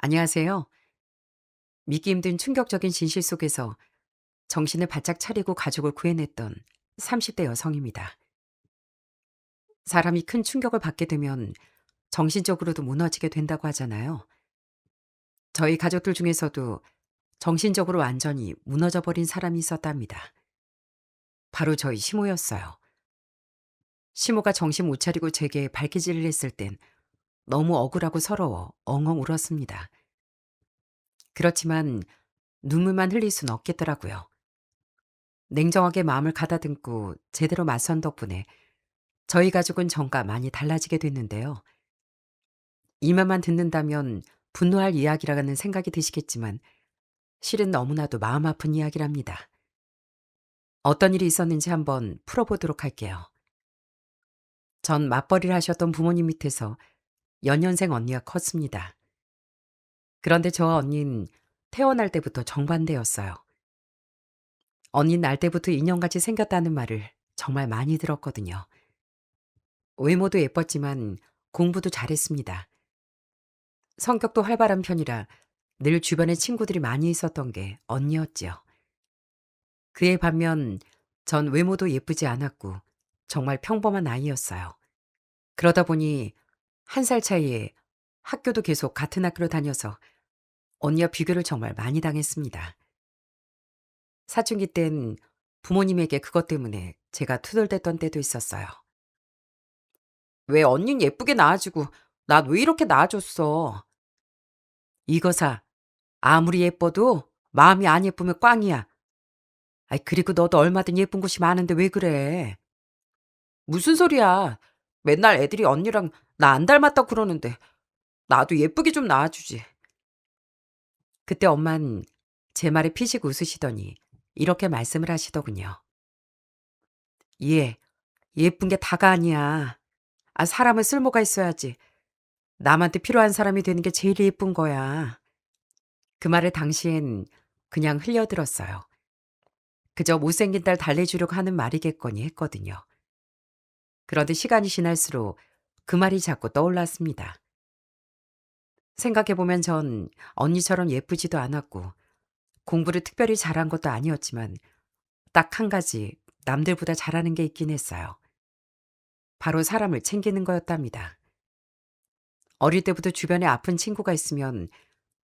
안녕하세요. 믿기 힘든 충격적인 진실 속에서 정신을 바짝 차리고 가족을 구해냈던 30대 여성입니다. 사람이 큰 충격을 받게 되면 정신적으로도 무너지게 된다고 하잖아요. 저희 가족들 중에서도 정신적으로 완전히 무너져 버린 사람이 있었답니다. 바로 저희 시모였어요. 시모가 정신 못 차리고 제게 발기질을 했을 땐 너무 억울하고 서러워 엉엉 울었습니다. 그렇지만 눈물만 흘릴 순 없겠더라고요. 냉정하게 마음을 가다듬고 제대로 맞선 덕분에 저희 가족은 전과 많이 달라지게 됐는데요. 이 말만 듣는다면 분노할 이야기라는 생각이 드시겠지만 실은 너무나도 마음 아픈 이야기랍니다. 어떤 일이 있었는지 한번 풀어보도록 할게요. 전 맞벌이를 하셨던 부모님 밑에서 연년생 언니가 컸습니다. 그런데 저와 언니는 태어날 때부터 정반대였어요. 언니는 날 때부터 인형같이 생겼다는 말을 정말 많이 들었거든요. 외모도 예뻤지만 공부도 잘했습니다. 성격도 활발한 편이라 늘 주변에 친구들이 많이 있었던 게 언니였지요. 그에 반면 전 외모도 예쁘지 않았고 정말 평범한 아이였어요. 그러다 보니 1살 차이에 학교도 계속 같은 학교로 다녀서 언니와 비교를 정말 많이 당했습니다. 사춘기 땐 부모님에게 그것 때문에 제가 투덜댔던 때도 있었어요. "왜 언닌 예쁘게 낳아주고 난 왜 이렇게 낳아줬어?" "이거사 아무리 예뻐도 마음이 안 예쁘면 꽝이야. 아이 그리고 너도 얼마든 예쁜 곳이 많은데 왜 그래?" "무슨 소리야. 맨날 애들이 언니랑 나 안 닮았다고 그러는데 나도 예쁘게 좀 낳아 주지." 그때 엄만 제 말에 피식 웃으시더니 이렇게 말씀을 하시더군요. "얘 예쁜 게 다가 아니야. 아 사람은 쓸모가 있어야지. 남한테 필요한 사람이 되는 게 제일 예쁜 거야." 그 말을 당시엔 그냥 흘려들었어요. 그저 못생긴 딸 달래주려고 하는 말이겠거니 했거든요. 그런데 시간이 지날수록 그 말이 자꾸 떠올랐습니다. 생각해 보면 전 언니처럼 예쁘지도 않았고 공부를 특별히 잘한 것도 아니었지만 딱 한 가지 남들보다 잘하는 게 있긴 했어요. 바로 사람을 챙기는 거였답니다. 어릴 때부터 주변에 아픈 친구가 있으면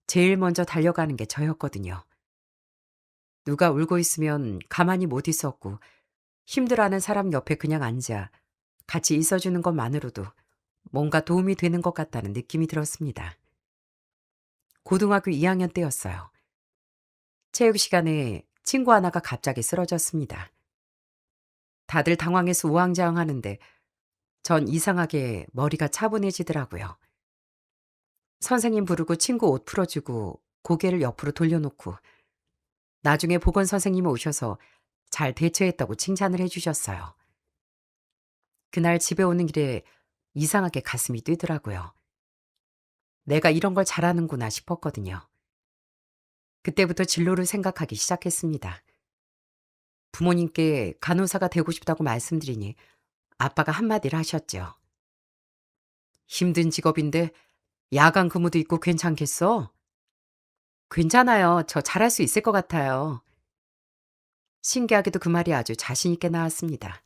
제일 먼저 달려가는 게 저였거든요. 누가 울고 있으면 가만히 못 있었고 힘들어하는 사람 옆에 그냥 앉아 같이 있어주는 것만으로도 뭔가 도움이 되는 것 같다는 느낌이 들었습니다. 고등학교 2학년 때였어요. 체육 시간에 친구 하나가 갑자기 쓰러졌습니다. 다들 당황해서 우왕좌왕하는데 전 이상하게 머리가 차분해지더라고요. 선생님 부르고 친구 옷 풀어주고 고개를 옆으로 돌려놓고 나중에 보건 선생님이 오셔서 잘 대처했다고 칭찬을 해주셨어요. 그날 집에 오는 길에 이상하게 가슴이 뛰더라고요. 내가 이런 걸 잘하는구나 싶었거든요. 그때부터 진로를 생각하기 시작했습니다. 부모님께 간호사가 되고 싶다고 말씀드리니 아빠가 한마디를 하셨죠. "힘든 직업인데 야간 근무도 있고 괜찮겠어?" "괜찮아요. 저 잘할 수 있을 것 같아요." 신기하게도 그 말이 아주 자신 있게 나왔습니다.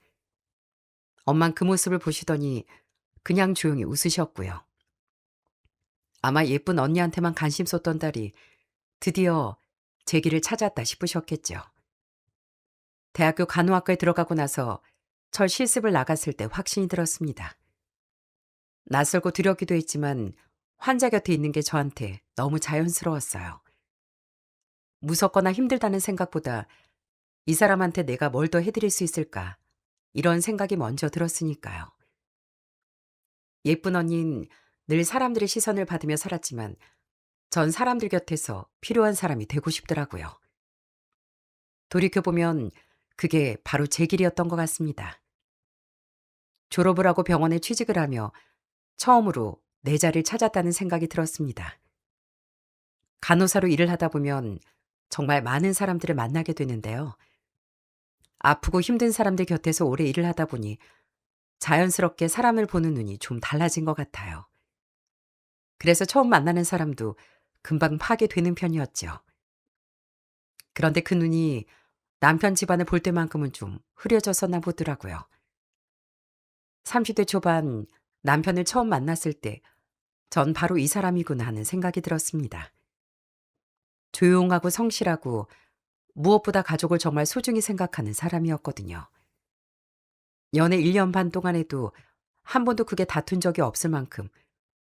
엄만 그 모습을 보시더니 그냥 조용히 웃으셨고요. 아마 예쁜 언니한테만 관심 쏟던 딸이 드디어 제 길을 찾았다 싶으셨겠죠. 대학교 간호학과에 들어가고 나서 첫 실습을 나갔을 때 확신이 들었습니다. 낯설고 두렵기도 했지만 환자 곁에 있는 게 저한테 너무 자연스러웠어요. 무섭거나 힘들다는 생각보다 이 사람한테 내가 뭘 더 해드릴 수 있을까? 이런 생각이 먼저 들었으니까요. 예쁜 언니는 늘 사람들의 시선을 받으며 살았지만 전 사람들 곁에서 필요한 사람이 되고 싶더라고요. 돌이켜보면 그게 바로 제 길이었던 것 같습니다. 졸업을 하고 병원에 취직을 하며 처음으로 내 자리를 찾았다는 생각이 들었습니다. 간호사로 일을 하다 보면 정말 많은 사람들을 만나게 되는데요. 아프고 힘든 사람들 곁에서 오래 일을 하다 보니 자연스럽게 사람을 보는 눈이 좀 달라진 것 같아요. 그래서 처음 만나는 사람도 금방 파괴되는 편이었죠. 그런데 그 눈이 남편 집안을 볼 때만큼은 좀 흐려졌었나 보더라고요. 30대 초반 남편을 처음 만났을 때 전 바로 이 사람이구나 하는 생각이 들었습니다. 조용하고 성실하고 무엇보다 가족을 정말 소중히 생각하는 사람이었거든요. 연애 1년 반 동안에도 한 번도 크게 다툰 적이 없을 만큼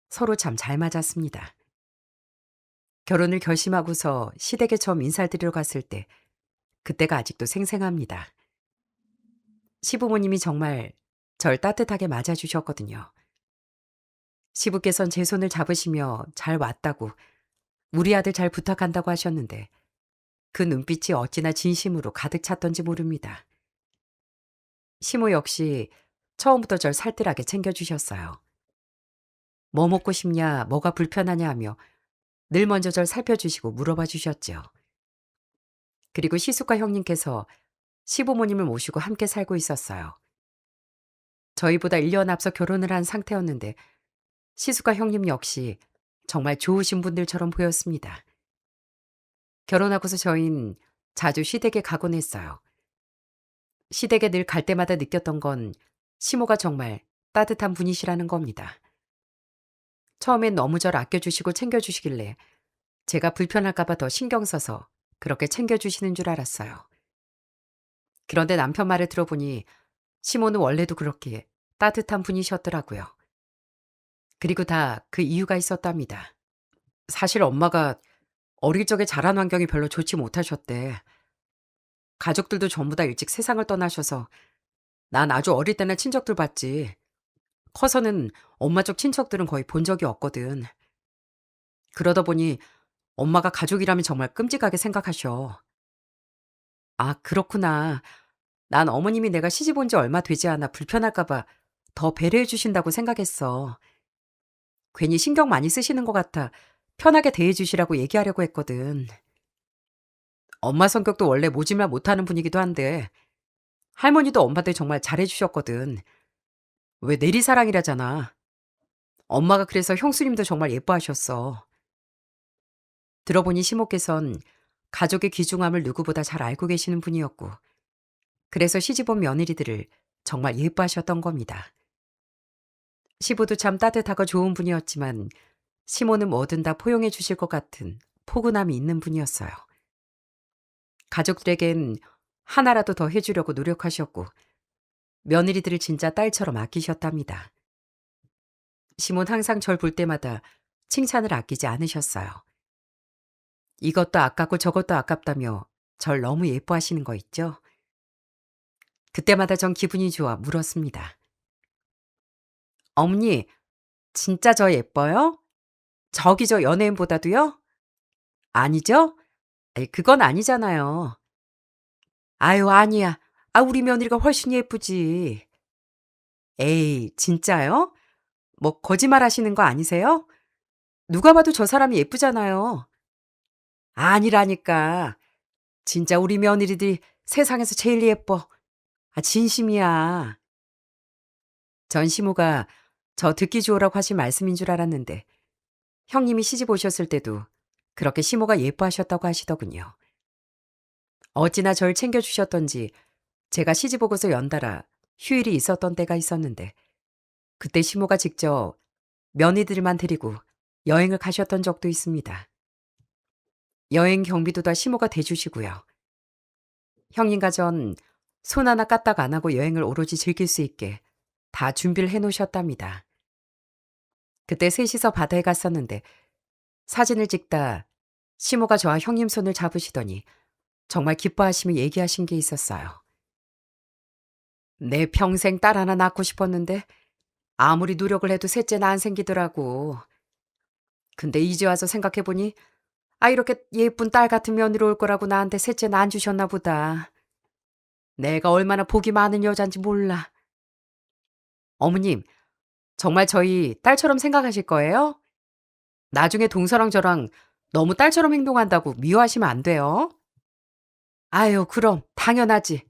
서로 참 잘 맞았습니다. 결혼을 결심하고서 시댁에 처음 인사를 드리러 갔을 때 그때가 아직도 생생합니다. 시부모님이 정말 절 따뜻하게 맞아주셨거든요. 시부께선 제 손을 잡으시며 잘 왔다고 우리 아들 잘 부탁한다고 하셨는데 그 눈빛이 어찌나 진심으로 가득 찼던지 모릅니다. 시모 역시 처음부터 절 살뜰하게 챙겨주셨어요. 뭐 먹고 싶냐, 뭐가 불편하냐 하며 늘 먼저 절 살펴주시고 물어봐 주셨죠. 그리고 시숙과 형님께서 시부모님을 모시고 함께 살고 있었어요. 저희보다 1년 앞서 결혼을 한 상태였는데 시숙과 형님 역시 정말 좋으신 분들처럼 보였습니다. 결혼하고서 저흰 자주 시댁에 가곤 했어요. 시댁에 늘 갈 때마다 느꼈던 건 시모가 정말 따뜻한 분이시라는 겁니다. 처음엔 너무 절 아껴주시고 챙겨주시길래 제가 불편할까봐 더 신경 써서 그렇게 챙겨주시는 줄 알았어요. 그런데 남편 말을 들어보니 시모는 원래도 그렇게 따뜻한 분이셨더라고요. 그리고 다 그 이유가 있었답니다. 사실 엄마가 어릴 적에 자란 환경이 별로 좋지 못하셨대. 가족들도 전부 다 일찍 세상을 떠나셔서 난 아주 어릴 때나 친척들 봤지. 커서는 엄마 쪽 친척들은 거의 본 적이 없거든. 그러다 보니 엄마가 가족이라면 정말 끔찍하게 생각하셔. 아, 그렇구나. 난 어머님이 내가 시집 온 지 얼마 되지 않아 불편할까 봐 더 배려해 주신다고 생각했어. 괜히 신경 많이 쓰시는 것 같아 편하게 대해 주시라고 얘기하려고 했거든. 엄마 성격도 원래 모질말 못하는 분이기도 한데 할머니도 엄마한테 정말 잘해 주셨거든. 왜 내리사랑이라잖아. 엄마가 그래서 형수님도 정말 예뻐하셨어. 들어보니 시모께선 가족의 귀중함을 누구보다 잘 알고 계시는 분이었고 그래서 시집온 며느리들을 정말 예뻐하셨던 겁니다. 시부도 참 따뜻하고 좋은 분이었지만 시모는 뭐든 다 포용해 주실 것 같은 포근함이 있는 분이었어요. 가족들에겐 하나라도 더 해주려고 노력하셨고 며느리들을 진짜 딸처럼 아끼셨답니다. 시몬 항상 절 볼 때마다 칭찬을 아끼지 않으셨어요. 이것도 아깝고 저것도 아깝다며 절 너무 예뻐하시는 거 있죠? 그때마다 전 기분이 좋아 물었습니다. 어머니, 진짜 저 예뻐요? 저기 저 연예인보다도요? 아니죠? 에이, 그건 아니잖아요. 아유, 아니야. 아, 우리 며느리가 훨씬 예쁘지. 에이, 진짜요? 뭐 거짓말 하시는 거 아니세요? 누가 봐도 저 사람이 예쁘잖아요. 아니라니까. 진짜 우리 며느리들이 세상에서 제일 예뻐. 아, 진심이야. 전 시모가 저 듣기 좋으라고 하신 말씀인 줄 알았는데 형님이 시집 오셨을 때도 그렇게 시모가 예뻐하셨다고 하시더군요. 어찌나 절 챙겨주셨던지 제가 시집 오고서 연달아 휴일이 있었던 때가 있었는데 그때 시모가 직접 며느리들만 데리고 여행을 가셨던 적도 있습니다. 여행 경비도 다 시모가 대주시고요. 형님과 전 손 하나 까딱 안 하고 여행을 오로지 즐길 수 있게 다 준비를 해 놓으셨답니다. 그때 셋이서 바다에 갔었는데 사진을 찍다 시모가 저와 형님 손을 잡으시더니 정말 기뻐하시며 얘기하신 게 있었어요. 내 평생 딸 하나 낳고 싶었는데 아무리 노력을 해도 셋째는 안 생기더라고. 근데 이제 와서 생각해보니 아, 이렇게 예쁜 딸 같은 며느리 올 거라고 나한테 셋째는 안 주셨나 보다. 내가 얼마나 복이 많은 여잔지 몰라. 어머님, 정말 저희 딸처럼 생각하실 거예요? 나중에 동서랑 저랑 너무 딸처럼 행동한다고 미워하시면 안 돼요. 아유, 그럼 당연하지.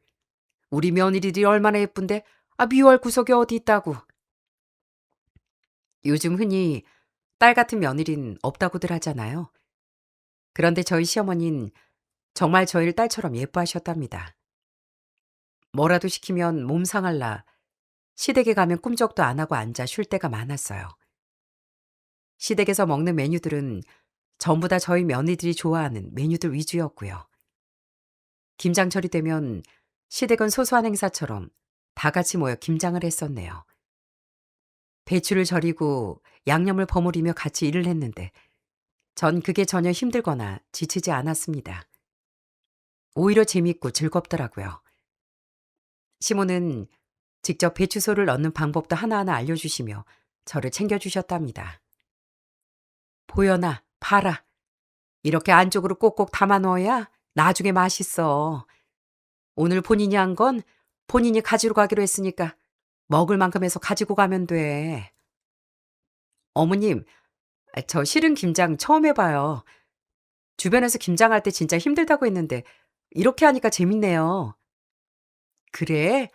우리 며느리들이 얼마나 예쁜데 아, 미워할 구석이 어디 있다고. 요즘 흔히 딸 같은 며느리는 없다고들 하잖아요. 그런데 저희 시어머니는 정말 저희를 딸처럼 예뻐하셨답니다. 뭐라도 시키면 몸 상할라 시댁에 가면 꿈쩍도 안 하고 앉아 쉴 때가 많았어요. 시댁에서 먹는 메뉴들은 전부 다 저희 며느리들이 좋아하는 메뉴들 위주였고요. 김장철이 되면 시댁은 소소한 행사처럼 다 같이 모여 김장을 했었네요. 배추를 절이고 양념을 버무리며 같이 일을 했는데 전 그게 전혀 힘들거나 지치지 않았습니다. 오히려 재밌고 즐겁더라고요. 시모는 직접 배추소를 넣는 방법도 하나하나 알려주시며 저를 챙겨주셨답니다. 보연아, 봐라. 이렇게 안쪽으로 꼭꼭 담아 넣어야 나중에 맛있어. 오늘 본인이 한 건 본인이 가지러 가기로 했으니까 먹을 만큼 해서 가지고 가면 돼. 어머님, 저 실은 김장 처음 해봐요. 주변에서 김장할 때 진짜 힘들다고 했는데 이렇게 하니까 재밌네요. 그래?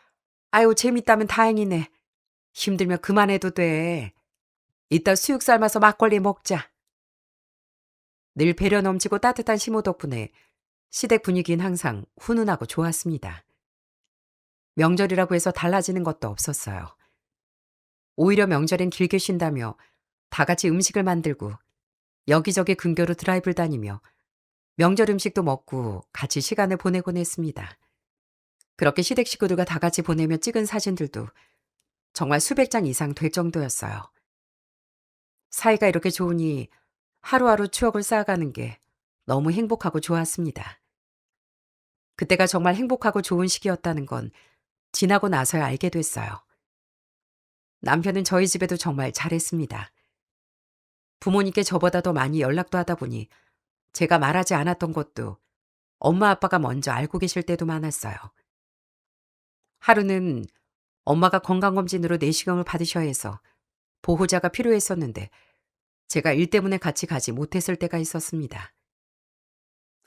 아유, 재밌다면 다행이네. 힘들면 그만해도 돼. 이따 수육 삶아서 막걸리 먹자. 늘 배려 넘치고 따뜻한 시모 덕분에 시댁 분위기는 항상 훈훈하고 좋았습니다. 명절이라고 해서 달라지는 것도 없었어요. 오히려 명절엔 길게 쉰다며 다 같이 음식을 만들고 여기저기 근교로 드라이브를 다니며 명절 음식도 먹고 같이 시간을 보내곤 했습니다. 그렇게 시댁 식구들과 다 같이 보내며 찍은 사진들도 정말 수백 장 이상 될 정도였어요. 사이가 이렇게 좋으니 하루하루 추억을 쌓아가는 게 너무 행복하고 좋았습니다. 그때가 정말 행복하고 좋은 시기였다는 건 지나고 나서야 알게 됐어요. 남편은 저희 집에도 정말 잘했습니다. 부모님께 저보다 더 많이 연락도 하다 보니 제가 말하지 않았던 것도 엄마 아빠가 먼저 알고 계실 때도 많았어요. 하루는 엄마가 건강검진으로 내시경을 받으셔야 해서 보호자가 필요했었는데 제가 일 때문에 같이 가지 못했을 때가 있었습니다.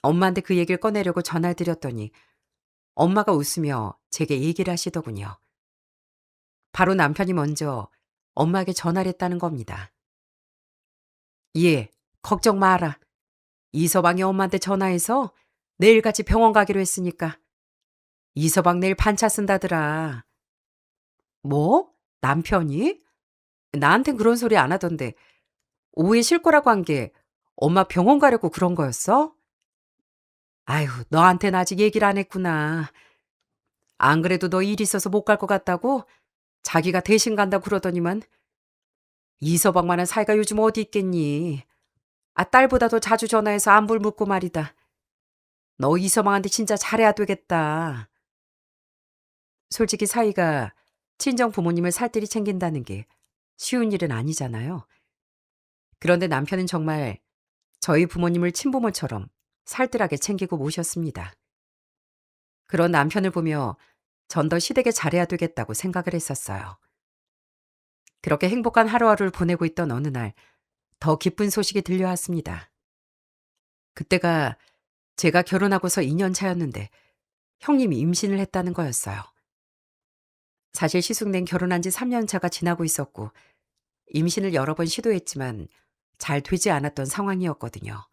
엄마한테 그 얘기를 꺼내려고 전화를 드렸더니 엄마가 웃으며 제게 얘기를 하시더군요. 바로 남편이 먼저 엄마에게 전화를 했다는 겁니다. 예, 걱정 마라. 이서방이 엄마한테 전화해서 내일같이 병원 가기로 했으니까 이서방 내일 반차 쓴다더라. 뭐? 남편이? 나한텐 그런 소리 안 하던데 오해 실 거라고 한 게 엄마 병원 가려고 그런 거였어? 아휴, 너한텐 아직 얘기를 안 했구나. 안 그래도 너 일 있어서 못 갈 것 같다고 자기가 대신 간다고 그러더니만 이서방만한 사이가 요즘 어디 있겠니? 아, 딸보다 더 자주 전화해서 안부를 묻고 말이다. 너 이서방한테 진짜 잘해야 되겠다. 솔직히 사이가 친정 부모님을 살뜰히 챙긴다는 게 쉬운 일은 아니잖아요. 그런데 남편은 정말 저희 부모님을 친부모처럼 살뜰하게 챙기고 모셨습니다. 그런 남편을 보며 전 더 시댁에 잘해야 되겠다고 생각을 했었어요. 그렇게 행복한 하루하루를 보내고 있던 어느 날 더 기쁜 소식이 들려왔습니다. 그때가 제가 결혼하고서 2년 차였는데 형님이 임신을 했다는 거였어요. 사실 시숙낸 결혼한 지 3년 차가 지나고 있었고 임신을 여러 번 시도했지만 잘 되지 않았던 상황이었거든요.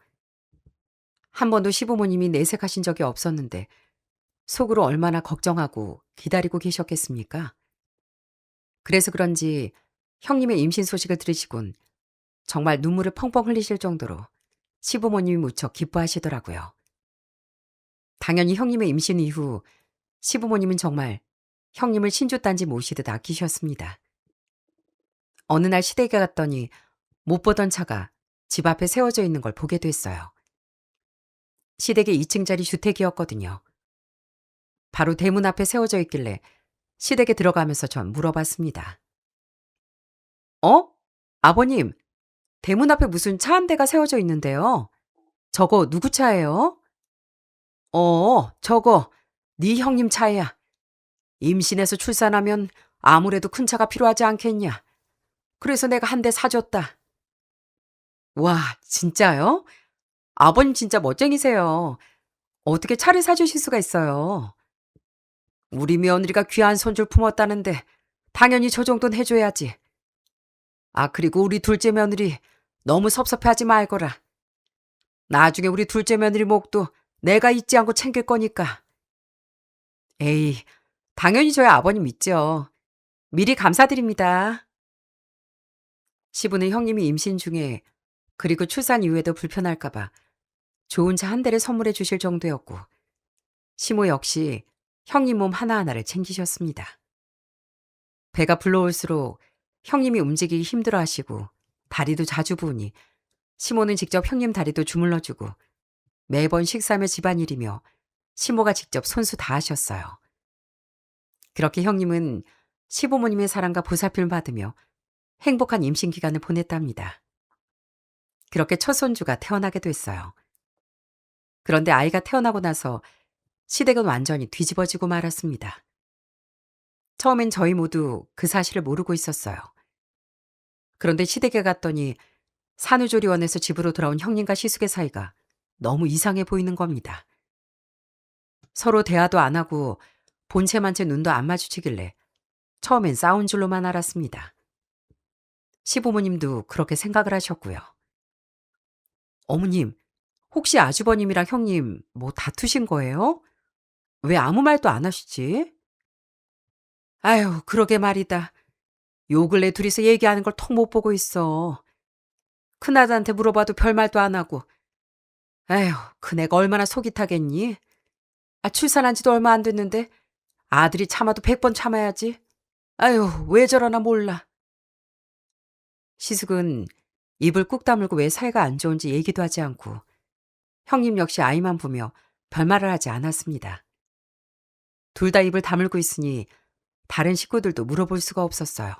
한 번도 시부모님이 내색하신 적이 없었는데 속으로 얼마나 걱정하고 기다리고 계셨겠습니까? 그래서 그런지 형님의 임신 소식을 들으시곤 정말 눈물을 펑펑 흘리실 정도로 시부모님이 무척 기뻐하시더라고요. 당연히 형님의 임신 이후 시부모님은 정말 형님을 신주단지 모시듯 아끼셨습니다. 어느 날 시댁에 갔더니 못 보던 차가 집 앞에 세워져 있는 걸 보게 됐어요. 시댁의 2층짜리 주택이었거든요. 바로 대문 앞에 세워져 있길래 시댁에 들어가면서 전 물어봤습니다. 어? 아버님, 대문 앞에 무슨 차 한 대가 세워져 있는데요. 저거 누구 차예요? 저거 네 형님 차야. 임신해서 출산하면 아무래도 큰 차가 필요하지 않겠냐. 그래서 내가 한 대 사줬다. 와, 진짜요? 아버님 진짜 멋쟁이세요. 어떻게 차를 사주실 수가 있어요? 우리 며느리가 귀한 손주를 품었다는데 당연히 저 정도는 해줘야지. 아, 그리고 우리 둘째 며느리 너무 섭섭해하지 말거라. 나중에 우리 둘째 며느리 목도 내가 잊지 않고 챙길 거니까. 에이, 당연히 저희 아버님 있죠. 미리 감사드립니다. 시부는 형님이 임신 중에 그리고 출산 이후에도 불편할까 봐 좋은 차 한 대를 선물해 주실 정도였고 시모 역시 형님 몸 하나하나를 챙기셨습니다. 배가 불러올수록 형님이 움직이기 힘들어 하시고 다리도 자주 부으니 시모는 직접 형님 다리도 주물러 주고 매번 식사며 집안일이며 시모가 직접 손수 다 하셨어요. 그렇게 형님은 시부모님의 사랑과 보살핌을 받으며 행복한 임신 기간을 보냈답니다. 그렇게 첫 손주가 태어나게 됐어요. 그런데 아이가 태어나고 나서 시댁은 완전히 뒤집어지고 말았습니다. 처음엔 저희 모두 그 사실을 모르고 있었어요. 그런데 시댁에 갔더니 산후조리원에서 집으로 돌아온 형님과 시숙의 사이가 너무 이상해 보이는 겁니다. 서로 대화도 안 하고 본체만 채 눈도 안 마주치길래 처음엔 싸운 줄로만 알았습니다. 시부모님도 그렇게 생각을 하셨고요. 어머님, 혹시 아주버님이랑 형님 뭐 다투신 거예요? 왜 아무 말도 안 하시지? 아유, 그러게 말이다. 요 근래 둘이서 얘기하는 걸 통 못 보고 있어. 큰아들한테 물어봐도 별말도 안 하고. 에휴, 큰애가 얼마나 속이 타겠니? 출산한 지도 얼마 안 됐는데 아들이 참아도 100번 참아야지. 아유, 왜 저러나 몰라. 시숙은 입을 꾹 다물고 왜 사이가 안 좋은지 얘기도 하지 않고 형님 역시 아이만 보며 별말을 하지 않았습니다. 둘 다 입을 다물고 있으니 다른 식구들도 물어볼 수가 없었어요.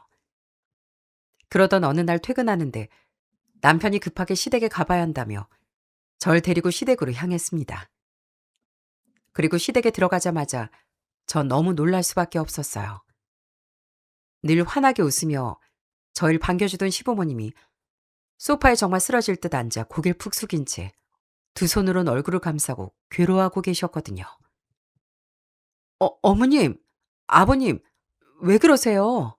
그러던 어느 날 퇴근하는데 남편이 급하게 시댁에 가봐야 한다며 절 데리고 시댁으로 향했습니다. 그리고 시댁에 들어가자마자 전 너무 놀랄 수밖에 없었어요. 늘 환하게 웃으며 저를 반겨주던 시부모님이 소파에 정말 쓰러질 듯 앉아 고개를 푹 숙인 채 두 손으로는 얼굴을 감싸고 괴로워하고 계셨거든요. 어머님, 아버님, 왜 그러세요?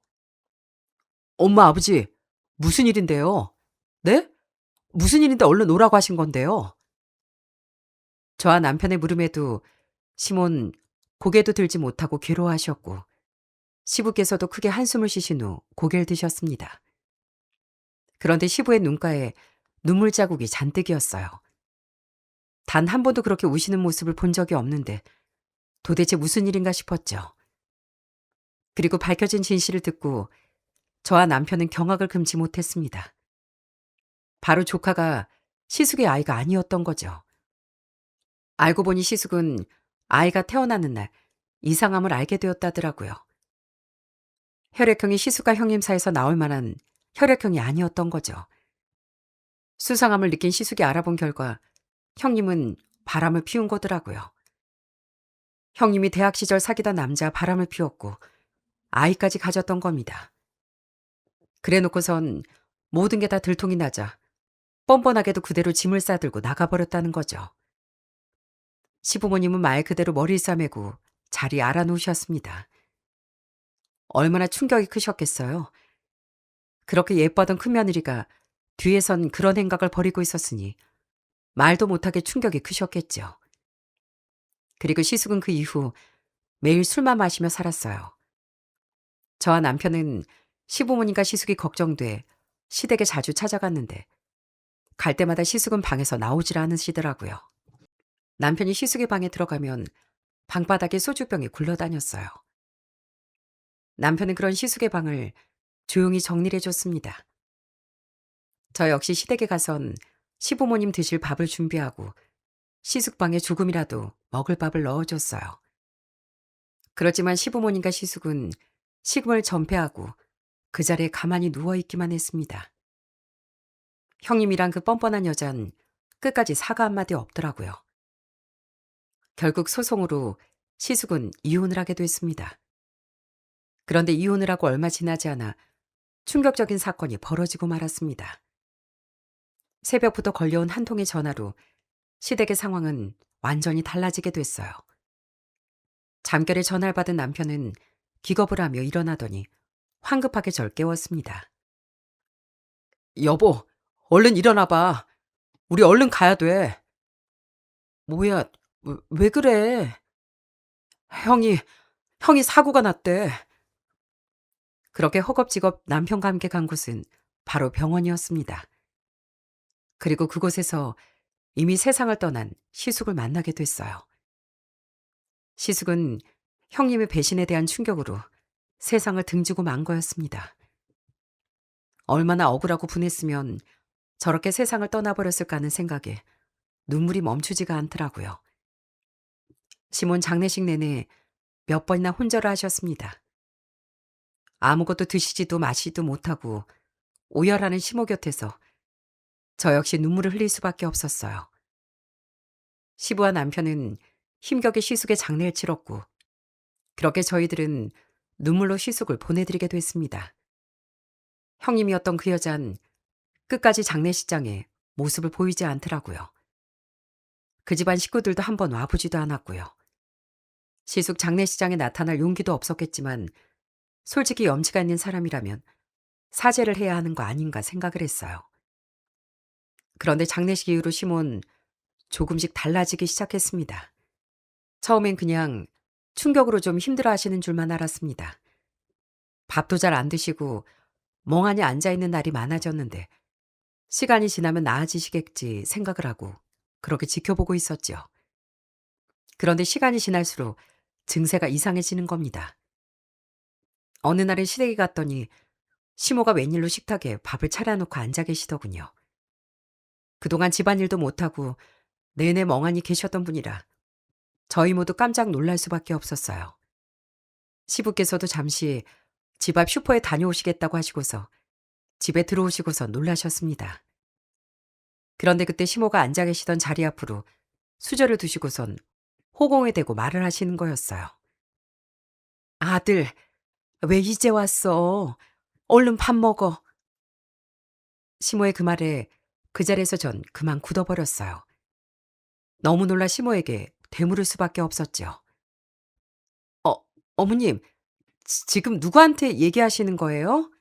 엄마, 아버지, 무슨 일인데요? 네? 무슨 일인데 얼른 오라고 하신 건데요? 저와 남편의 물음에도 시몬 고개도 들지 못하고 괴로워하셨고 시부께서도 크게 한숨을 쉬신 후 고개를 드셨습니다. 그런데 시부의 눈가에 눈물 자국이 잔뜩이었어요. 단 한 번도 그렇게 우시는 모습을 본 적이 없는데 도대체 무슨 일인가 싶었죠. 그리고 밝혀진 진실을 듣고 저와 남편은 경악을 금치 못했습니다. 바로 조카가 시숙의 아이가 아니었던 거죠. 알고 보니 시숙은 아이가 태어나는 날 이상함을 알게 되었다더라고요. 혈액형이 시숙과 형님 사이에서 나올 만한 혈액형이 아니었던 거죠. 수상함을 느낀 시숙이 알아본 결과 형님은 바람을 피운 거더라고요. 형님이 대학 시절 사귀던 남자 바람을 피웠고 아이까지 가졌던 겁니다. 그래 놓고선 모든 게 다 들통이 나자 뻔뻔하게도 그대로 짐을 싸들고 나가버렸다는 거죠. 시부모님은 말 그대로 머리를 싸매고 자리 알아놓으셨습니다. 얼마나 충격이 크셨겠어요. 그렇게 예뻐하던 큰며느리가 뒤에선 그런 행각을 벌이고 있었으니 말도 못하게 충격이 크셨겠죠. 그리고 시숙은 그 이후 매일 술만 마시며 살았어요. 저와 남편은 시부모님과 시숙이 걱정돼 시댁에 자주 찾아갔는데 갈 때마다 시숙은 방에서 나오질 않으시더라고요. 남편이 시숙의 방에 들어가면 방바닥에 소주병이 굴러다녔어요. 남편은 그런 시숙의 방을 조용히 정리를 해줬습니다. 저 역시 시댁에 가선 시부모님 드실 밥을 준비하고 시숙방에 조금이라도 먹을 밥을 넣어줬어요. 그렇지만 시부모님과 시숙은 식음을 전폐하고 그 자리에 가만히 누워있기만 했습니다. 형님이란 그 뻔뻔한 여잔 끝까지 사과 한마디 없더라고요. 결국 소송으로 시숙은 이혼을 하게 됐습니다. 그런데 이혼을 하고 얼마 지나지 않아 충격적인 사건이 벌어지고 말았습니다. 새벽부터 걸려온 한 통의 전화로 시댁의 상황은 완전히 달라지게 됐어요. 잠결에 전화를 받은 남편은 기겁을 하며 일어나더니 황급하게 절 깨웠습니다. 여보, 얼른 일어나봐. 우리 얼른 가야 돼. 뭐야, 왜 그래? 형이, 형이 사고가 났대. 그렇게 허겁지겁 남편과 함께 간 곳은 바로 병원이었습니다. 그리고 그곳에서 이미 세상을 떠난 시숙을 만나게 됐어요. 시숙은 형님의 배신에 대한 충격으로 세상을 등지고 만 거였습니다. 얼마나 억울하고 분했으면 저렇게 세상을 떠나버렸을까 하는 생각에 눈물이 멈추지가 않더라고요. 시몬 장례식 내내 몇 번이나 혼절을 하셨습니다. 아무것도 드시지도 마시지도 못하고 오열하는 시모 곁에서 저 역시 눈물을 흘릴 수밖에 없었어요. 시부와 남편은 힘겹게 시숙의 장례를 치렀고 그렇게 저희들은 눈물로 시숙을 보내드리게 됐습니다. 형님이었던 그 여잔 끝까지 장례식장에 모습을 보이지 않더라고요. 그 집안 식구들도 한번 와보지도 않았고요. 시숙 장례식장에 나타날 용기도 없었겠지만 솔직히 염치가 있는 사람이라면 사죄를 해야 하는 거 아닌가 생각을 했어요. 그런데 장례식 이후로 시몬 조금씩 달라지기 시작했습니다. 처음엔 그냥 충격으로 좀 힘들어 하시는 줄만 알았습니다. 밥도 잘 안 드시고 멍하니 앉아있는 날이 많아졌는데 시간이 지나면 나아지시겠지 생각을 하고 그렇게 지켜보고 있었죠. 그런데 시간이 지날수록 증세가 이상해지는 겁니다. 어느 날은 시댁에 갔더니 시모가 웬일로 식탁에 밥을 차려놓고 앉아 계시더군요. 그동안 집안일도 못하고 내내 멍하니 계셨던 분이라 저희 모두 깜짝 놀랄 수밖에 없었어요. 시부께서도 잠시 집 앞 슈퍼에 다녀오시겠다고 하시고서 집에 들어오시고서 놀라셨습니다. 그런데 그때 시모가 앉아 계시던 자리 앞으로 수저를 두시고선 호공에 대고 말을 하시는 거였어요. 아들, 왜 이제 왔어? 얼른 밥 먹어. 시모의 그 말에 그 자리에서 전 그만 굳어버렸어요. 너무 놀라 시모에게 되물을 수밖에 없었죠. 어, 어머님, 지금 누구한테 얘기하시는 거예요?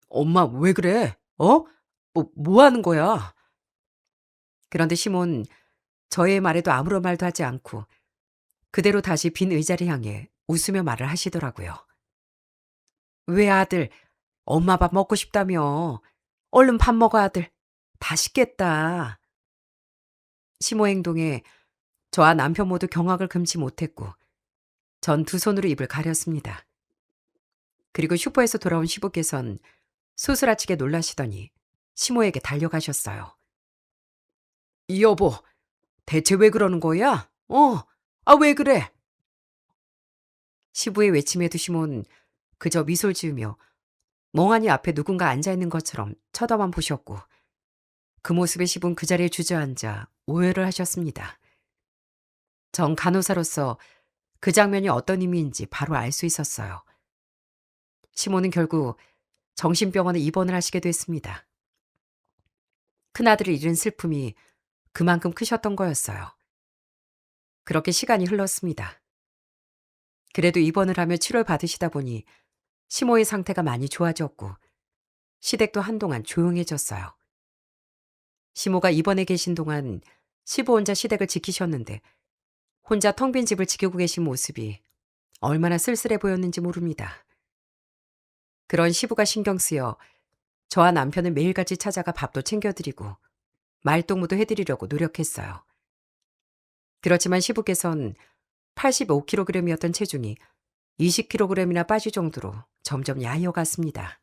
엄마, 왜 그래? 뭐 하는 거야? 그런데 시몬 저의 말에도 아무런 말도 하지 않고 그대로 다시 빈 의자를 향해 웃으며 말을 하시더라고요. 왜 아들, 엄마 밥 먹고 싶다며. 얼른 밥 먹어 아들. 다 식겠다. 시모 행동에 저와 남편 모두 경악을 금치 못했고 전 두 손으로 입을 가렸습니다. 그리고 슈퍼에서 돌아온 시부께선 소스라치게 놀라시더니 시모에게 달려가셨어요. 여보, 대체 왜 그러는 거야? 왜 그래? 시부의 외침에도 시몬 그저 미소를 지으며 멍하니 앞에 누군가 앉아있는 것처럼 쳐다만 보셨고 그 모습에 시부는 그 자리에 주저앉아 오열을 하셨습니다. 전 간호사로서 그 장면이 어떤 의미인지 바로 알 수 있었어요. 시몬은 결국 정신병원에 입원을 하시게 됐습니다. 큰아들을 잃은 슬픔이 그만큼 크셨던 거였어요. 그렇게 시간이 흘렀습니다. 그래도 입원을 하며 치료를 받으시다 보니 시모의 상태가 많이 좋아졌고 시댁도 한동안 조용해졌어요. 시모가 입원해 계신 동안 시부 혼자 시댁을 지키셨는데 혼자 텅 빈 집을 지키고 계신 모습이 얼마나 쓸쓸해 보였는지 모릅니다. 그런 시부가 신경 쓰여 저와 남편은 매일같이 찾아가 밥도 챙겨드리고 말동무도 해드리려고 노력했어요. 그렇지만 시부께선 85kg이었던 체중이 20kg이나 빠질 정도로 점점 야해어갔습니다.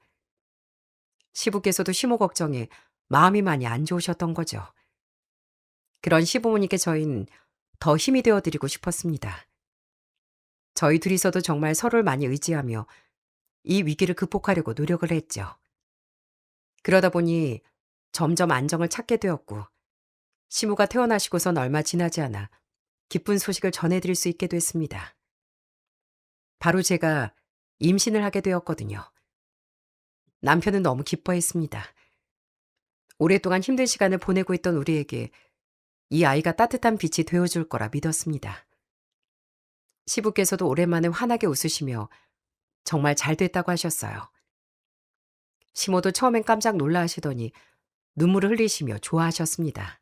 시부께서도 시모 걱정에 마음이 많이 안 좋으셨던 거죠. 그런 시부모님께 저희는 더 힘이 되어드리고 싶었습니다. 저희 둘이서도 정말 서로를 많이 의지하며 이 위기를 극복하려고 노력을 했죠. 그러다 보니 점점 안정을 찾게 되었고 시모가 퇴원하시고선 얼마 지나지 않아 기쁜 소식을 전해드릴 수 있게 됐습니다. 바로 제가 임신을 하게 되었거든요. 남편은 너무 기뻐했습니다. 오랫동안 힘든 시간을 보내고 있던 우리에게 이 아이가 따뜻한 빛이 되어줄 거라 믿었습니다. 시부께서도 오랜만에 환하게 웃으시며 정말 잘 됐다고 하셨어요. 시모도 처음엔 깜짝 놀라 하시더니 눈물을 흘리시며 좋아하셨습니다.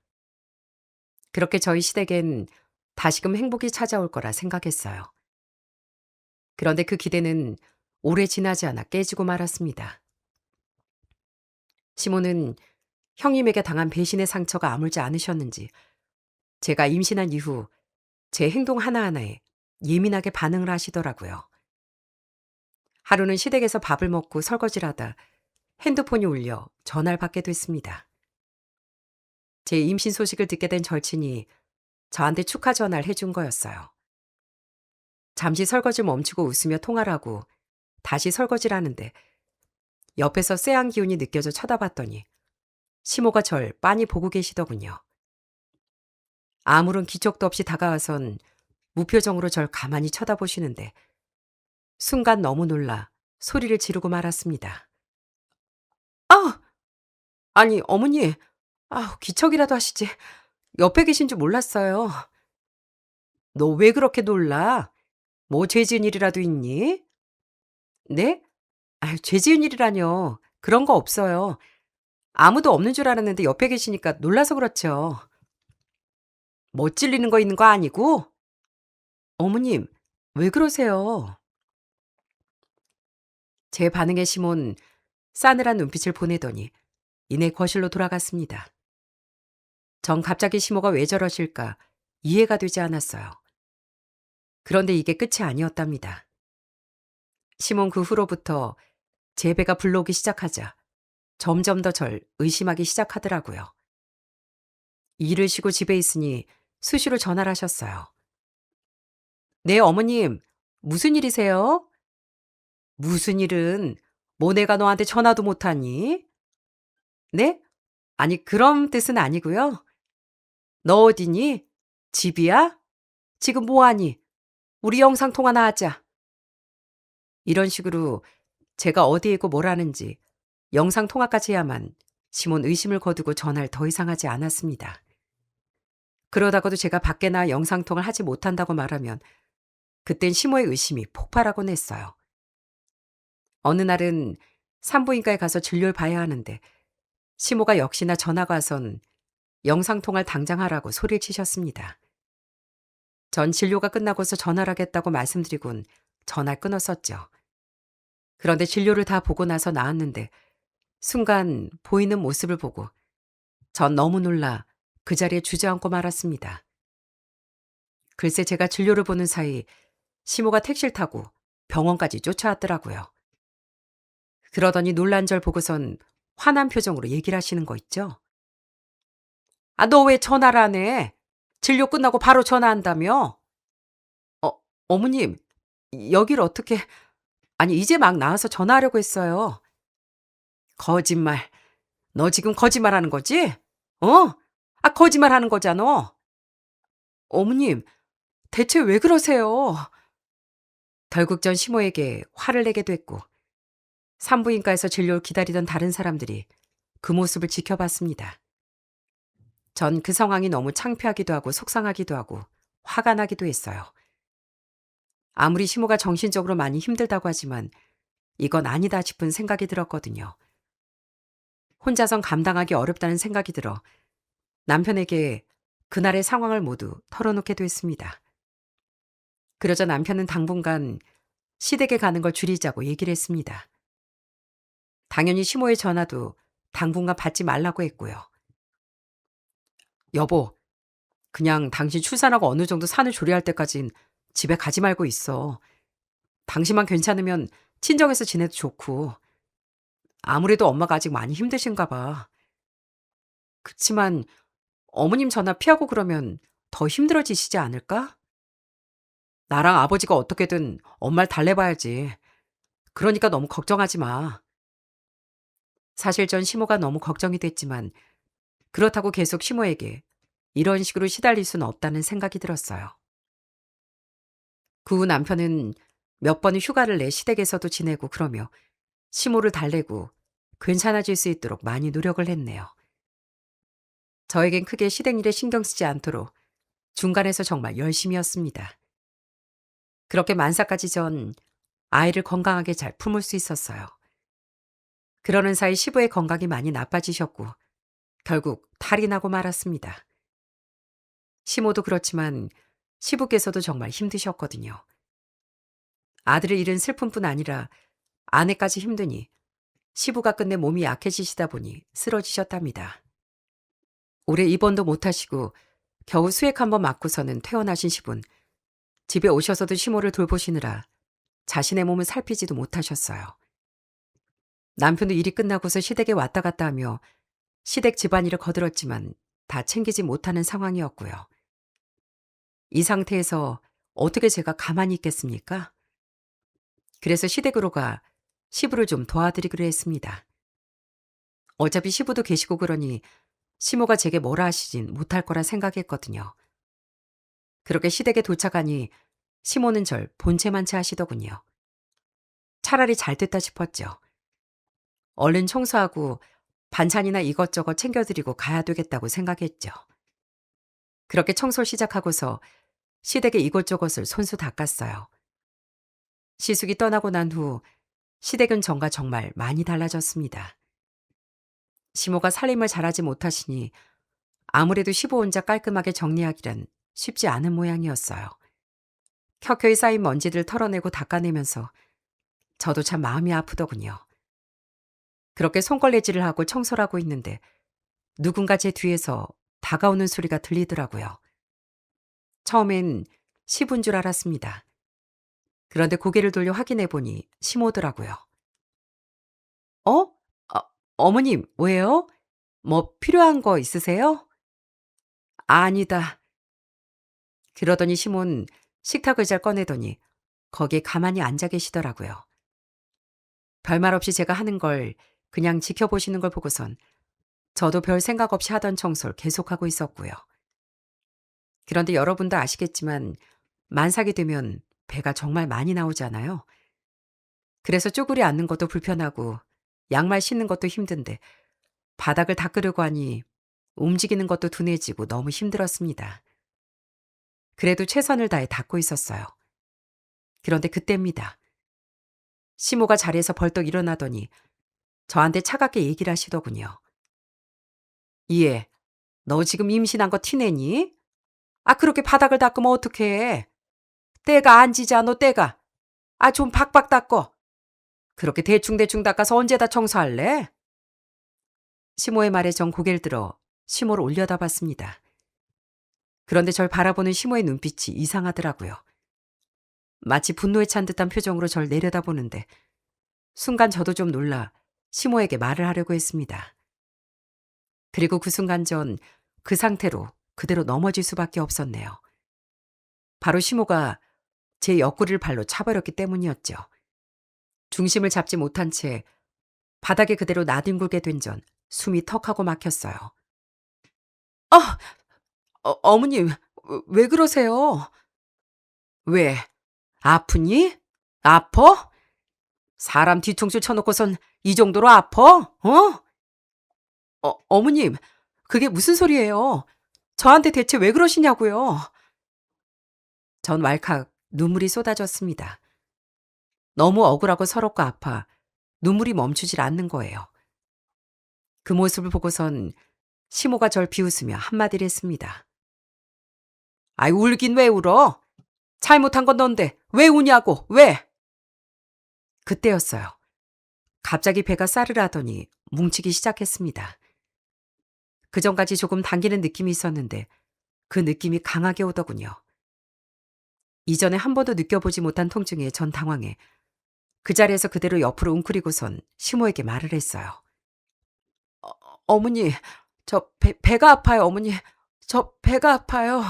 그렇게 저희 시댁엔 다시금 행복이 찾아올 거라 생각했어요. 그런데 그 기대는 오래 지나지 않아 깨지고 말았습니다. 시모는 형님에게 당한 배신의 상처가 아물지 않으셨는지 제가 임신한 이후 제 행동 하나하나에 예민하게 반응을 하시더라고요. 하루는 시댁에서 밥을 먹고 설거지를 하다 핸드폰이 울려 전화를 받게 됐습니다. 제 임신 소식을 듣게 된 절친이 저한테 축하 전화를 해준 거였어요. 잠시 설거지를 멈추고 웃으며 통화를 하고 다시 설거지를 하는데 옆에서 쎄한 기운이 느껴져 쳐다봤더니 시모가 절 빤히 보고 계시더군요. 아무런 기척도 없이 다가와선 무표정으로 절 가만히 쳐다보시는데 순간 너무 놀라 소리를 지르고 말았습니다. 아! 아니 어머니, 기척이라도 하시지. 옆에 계신 줄 몰랐어요. 너 왜 그렇게 놀라? 뭐 죄 지은 일이라도 있니? 네? 죄 지은 일이라뇨. 그런 거 없어요. 아무도 없는 줄 알았는데 옆에 계시니까 놀라서 그렇죠. 뭐 찔리는 거 있는 거 아니고? 어머님, 왜 그러세요? 제 반응에 시몬 싸늘한 눈빛을 보내더니 이내 거실로 돌아갔습니다. 전 갑자기 시모가 왜 저러실까 이해가 되지 않았어요. 그런데 이게 끝이 아니었답니다. 시몬 그 후로부터 제 배가 불러오기 시작하자 점점 더 절 의심하기 시작하더라고요. 일을 쉬고 집에 있으니 수시로 전화를 하셨어요. 네, 어머님, 무슨 일이세요? 무슨 일은 뭐 내가 너한테 전화도 못하니? 네? 아니, 그런 뜻은 아니고요. 너 어디니? 집이야? 지금 뭐하니? 우리 영상통화나 하자. 이런 식으로 제가 어디에 있고 뭘 하는지 영상통화까지 해야만 시몬 의심을 거두고 전화를 더 이상 하지 않았습니다. 그러다가도 제가 밖에 나 영상통화를 하지 못한다고 말하면 그땐 시모의 의심이 폭발하곤 했어요. 어느 날은 산부인과에 가서 진료를 봐야 하는데 시모가 역시나 전화가 와선 영상통화를 당장 하라고 소리를 치셨습니다. 전 진료가 끝나고서 전화를 하겠다고 말씀드리곤 전화를 끊었었죠. 그런데 진료를 다 보고 나서 나왔는데 순간 보이는 모습을 보고 전 너무 놀라 그 자리에 주저앉고 말았습니다. 글쎄 제가 진료를 보는 사이 시모가 택시를 타고 병원까지 쫓아왔더라고요. 그러더니 놀란 절 보고선 화난 표정으로 얘기를 하시는 거 있죠? 너 왜 전화를 안 해? 진료 끝나고 바로 전화한다며? 어, 어머님, 여기를 어떻게, 아니, 이제 막 나와서 전화하려고 했어요. 거짓말. 너 지금 거짓말 하는 거지? 어? 거짓말 하는 거잖아. 어머님, 대체 왜 그러세요? 결국 전 시모에게 화를 내게 됐고, 산부인과에서 진료를 기다리던 다른 사람들이 그 모습을 지켜봤습니다. 전 그 상황이 너무 창피하기도 하고 속상하기도 하고 화가 나기도 했어요. 아무리 시모가 정신적으로 많이 힘들다고 하지만 이건 아니다 싶은 생각이 들었거든요. 혼자선 감당하기 어렵다는 생각이 들어 남편에게 그날의 상황을 모두 털어놓게 됐습니다. 그러자 남편은 당분간 시댁에 가는 걸 줄이자고 얘기를 했습니다. 당연히 시모의 전화도 당분간 받지 말라고 했고요. 여보, 그냥 당신 출산하고 어느 정도 산을 조리할 때까진 집에 가지 말고 있어. 당신만 괜찮으면 친정에서 지내도 좋고. 아무래도 엄마가 아직 많이 힘드신가 봐. 그치만 어머님 전화 피하고 그러면 더 힘들어지시지 않을까? 나랑 아버지가 어떻게든 엄마를 달래봐야지. 그러니까 너무 걱정하지 마. 사실 전 시모가 너무 걱정이 됐지만 그렇다고 계속 시모에게 이런 식으로 시달릴 수는 없다는 생각이 들었어요. 그 후 남편은 몇 번의 휴가를 내 시댁에서도 지내고 그러며 시모를 달래고 괜찮아질 수 있도록 많이 노력을 했네요. 저에겐 크게 시댁 일에 신경 쓰지 않도록 중간에서 정말 열심히였습니다. 그렇게 만사까지 전 아이를 건강하게 잘 품을 수 있었어요. 그러는 사이 시부의 건강이 많이 나빠지셨고 결국 탈이 나고 말았습니다. 시모도 그렇지만 시부께서도 정말 힘드셨거든요. 아들을 잃은 슬픔뿐 아니라 아내까지 힘드니 시부가 끝내 몸이 약해지시다 보니 쓰러지셨답니다. 올해 입원도 못하시고 겨우 수액 한번 맞고서는 퇴원하신 시분. 집에 오셔서도 시모를 돌보시느라 자신의 몸을 살피지도 못하셨어요. 남편도 일이 끝나고서 시댁에 왔다 갔다 하며 시댁 집안일을 거들었지만 다 챙기지 못하는 상황이었고요. 이 상태에서 어떻게 제가 가만히 있겠습니까? 그래서 시댁으로 가 시부를 좀 도와드리기로 했습니다. 어차피 시부도 계시고 그러니 시모가 제게 뭐라 하시진 못할 거라 생각했거든요. 그렇게 시댁에 도착하니 시모는 절 본체만 채 하시더군요. 차라리 잘 됐다 싶었죠. 얼른 청소하고 반찬이나 이것저것 챙겨드리고 가야 되겠다고 생각했죠. 그렇게 청소를 시작하고서 시댁의 이것저것을 손수 닦았어요. 시숙이 떠나고 난 후 시댁은 전과 정말 많이 달라졌습니다. 시모가 살림을 잘하지 못하시니 아무래도 시부 혼자 깔끔하게 정리하기란 쉽지 않은 모양이었어요. 켜켜이 쌓인 먼지들 털어내고 닦아내면서 저도 참 마음이 아프더군요. 그렇게 손걸레질을 하고 청소를 하고 있는데 누군가 제 뒤에서 다가오는 소리가 들리더라고요. 처음엔 시부인 줄 알았습니다. 그런데 고개를 돌려 확인해 보니 시모더라고요. 어? 어머님, 왜요? 뭐 필요한 거 있으세요? 아니다. 그러더니 시몬 식탁 의자를 꺼내더니 거기에 가만히 앉아 계시더라고요. 별말 없이 제가 하는 걸 그냥 지켜보시는 걸 보고선 저도 별 생각 없이 하던 청소를 계속하고 있었고요. 그런데 여러분도 아시겠지만 만삭이 되면 배가 정말 많이 나오잖아요. 그래서 쭈그리 앉는 것도 불편하고 양말 신는 것도 힘든데 바닥을 닦으려고 하니 움직이는 것도 둔해지고 너무 힘들었습니다. 그래도 최선을 다해 닦고 있었어요. 그런데 그때입니다. 시모가 자리에서 벌떡 일어나더니 저한테 차갑게 얘기를 하시더군요. 이해, 너 지금 임신한 거 티내니? 그렇게 바닥을 닦으면 어떡해. 때가 안 지자, 너 때가. 좀 박박 닦어. 그렇게 대충대충 닦아서 언제 다 청소할래? 시모의 말에 전 고개를 들어 시모를 올려다봤습니다. 그런데 절 바라보는 시모의 눈빛이 이상하더라고요. 마치 분노에 찬 듯한 표정으로 절 내려다보는데 순간 저도 좀 놀라 시모에게 말을 하려고 했습니다. 그리고 그 순간 전 그 상태로 그대로 넘어질 수밖에 없었네요. 바로 시모가 제 옆구리를 발로 차버렸기 때문이었죠. 중심을 잡지 못한 채 바닥에 그대로 나뒹굴게 된 전 숨이 턱하고 막혔어요. 아! 어머님, 왜 그러세요? 왜? 아프니? 아파? 사람 뒤통수 쳐놓고선 이 정도로 아파? 어머님, 그게 무슨 소리예요? 저한테 대체 왜 그러시냐고요? 전 왈칵 눈물이 쏟아졌습니다. 너무 억울하고 서럽고 아파 눈물이 멈추질 않는 거예요. 그 모습을 보고선 시모가 절 비웃으며 한마디를 했습니다. 아이, 울긴 왜 울어? 잘못한 건 넌데 왜 우냐고, 왜? 그때였어요. 갑자기 배가 싸르르하더니 뭉치기 시작했습니다. 그전까지 조금 당기는 느낌이 있었는데 그 느낌이 강하게 오더군요. 이전에 한 번도 느껴보지 못한 통증에 전 당황해 그 자리에서 그대로 옆으로 웅크리고선 시모에게 말을 했어요. 어머니, 저 배가 아파요, 어머니. 저 배가 아파요.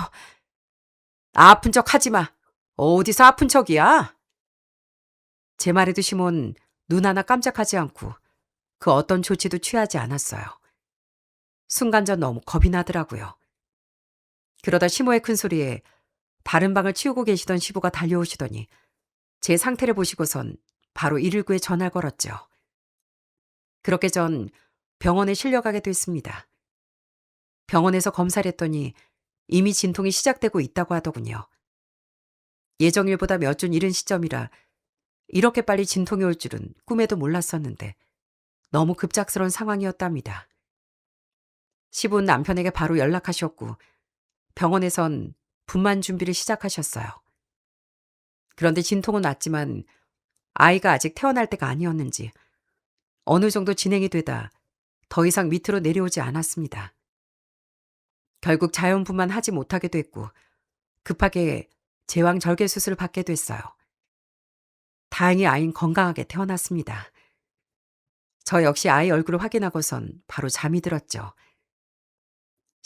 아픈 척 하지 마. 어디서 아픈 척이야? 제 말에도 시몬 눈 하나 깜짝하지 않고 그 어떤 조치도 취하지 않았어요. 순간 전 너무 겁이 나더라고요. 그러다 시모의 큰 소리에 다른 방을 치우고 계시던 시부가 달려오시더니 제 상태를 보시고선 바로 119에 전화를 걸었죠. 그렇게 전 병원에 실려가게 됐습니다. 병원에서 검사를 했더니 이미 진통이 시작되고 있다고 하더군요. 예정일보다 몇 주 이른 시점이라 이렇게 빨리 진통이 올 줄은 꿈에도 몰랐었는데 너무 급작스러운 상황이었답니다. 시부는 남편에게 바로 연락하셨고 병원에선 분만 준비를 시작하셨어요. 그런데 진통은 왔지만 아이가 아직 태어날 때가 아니었는지 어느 정도 진행이 되다 더 이상 밑으로 내려오지 않았습니다. 결국 자연분만 하지 못하게 됐고 급하게 제왕절개 수술을 받게 됐어요. 다행히 아이는 건강하게 태어났습니다. 저 역시 아이 얼굴을 확인하고선 바로 잠이 들었죠.